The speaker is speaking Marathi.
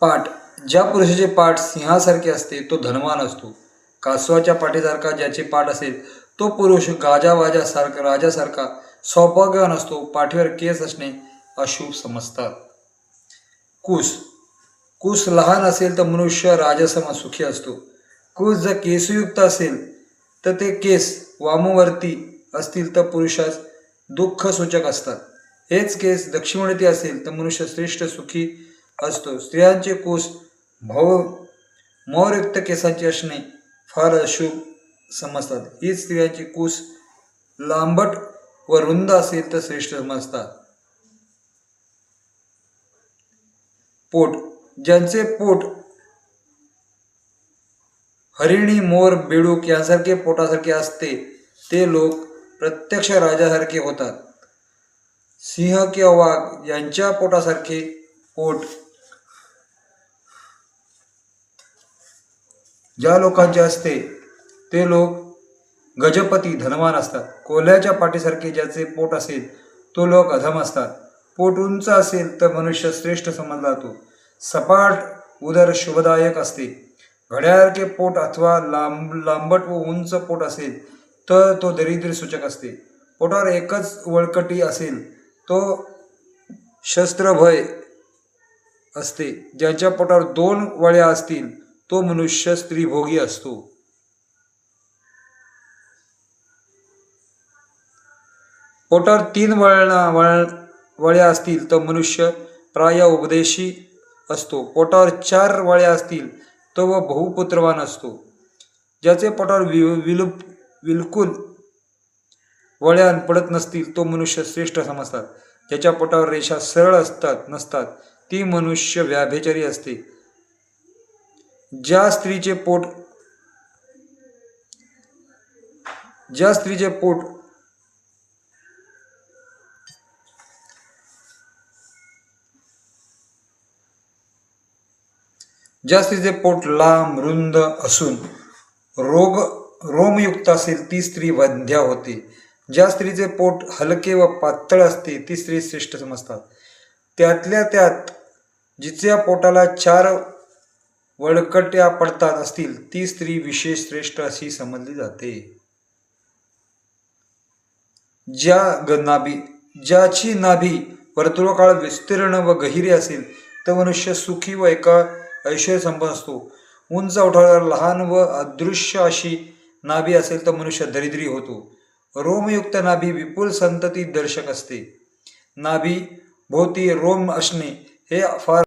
पाठ. ज्या पुरुषाचे पाठ सिंहासारखे असते तो धनवान असतो. कासवाच्या पाठीसारखा ज्याचे पाठ असेल तो पुरुष गाजावाजासारखा राजासारखा सौभाग्यवान असतो. पाठीवर केस असणे अशुभ समजतात. कुस. कुस लहान असेल तर मनुष्य राजसम सुखी असतो. कुस जर केसयुक्त असेल तर ते केस वामवर्ती असतील तर पुरुषास दुःख सूचक असतात. हेच केस दक्षिणवर्ती असेल तर मनुष्य श्रेष्ठ सुखी असतो. स्त्रियांचे कुस मौरयुक्त केसांचे असणे फार अशुभ समजतात. हीच स्त्रियांची कुस लांबट व रुंद असेल तर श्रेष्ठ समजतात. पोट. ज्यांचे पोट हरिणी मोर बेडूक यासारखे पोटासारखे असते ते लोक प्रत्यक्ष राजासारखे होतात. सिंह किंवा वाघ यांच्या पोटासारखे पोट ज्या लोकांचे असते ते लोक गजपती धनवान असतात. कोल्ह्याच्या पाठीसारखे ज्याचे पोट असेल तो लोक अधम असतात. पोट उंच असेल तर मनुष्य श्रेष्ठ समजला जातो. सपाट उदर शुभदायक असते. घड्यासारखे पोट अथवा लांबट व उंच पोट असेल तर तो दरिद्री सूचक असते. पोटावर एकच वळकटी असेल तो शस्त्रभय असते. ज्याच्या पोटावर 2 वळ्या असतील तो मनुष्य स्त्रीभोगी असतो. पोटावर 3 वळ्या असतील तर मनुष्य प्राय उपदेशी असतो. पोटावर 4 वळ्या असतील तो व बहुपुत्रवान असतो. ज्याचे पोटावर बिलकुल वळ्या पडत नसतील तो मनुष्य श्रेष्ठ समजतात. ज्याच्या पोटावर रेषा सरळ नसतात ती मनुष्य व्यभिचारी असते. ज्या स्त्रीचे पोट लांब रुंद असून रोमयुक्त असेल ती स्त्री वंध्या होते. ज्या स्त्रीचे पोट हलके व पातळ असते ती स्त्री श्रेष्ठ समजतात. त्यातल्या त्यात जिच्या पोटाला 4 वळकट्या पडतात असतील ती स्त्री विशेष श्रेष्ठ अशी समजली जाते. ज्याची नाभी वर्तुळाकार विस्तीर्ण व गहिरी असेल तर मनुष्य सुखी व एका ऐश्वर्य संपन्न असतो. उंच ओठावर लहान व अदृश्य अशी नाभी असेल तर मनुष्य दरिद्री होतो. रोमयुक्त नाभी विपुल संतती दर्शक असते. नाभी भोवती रोम असणे हे फार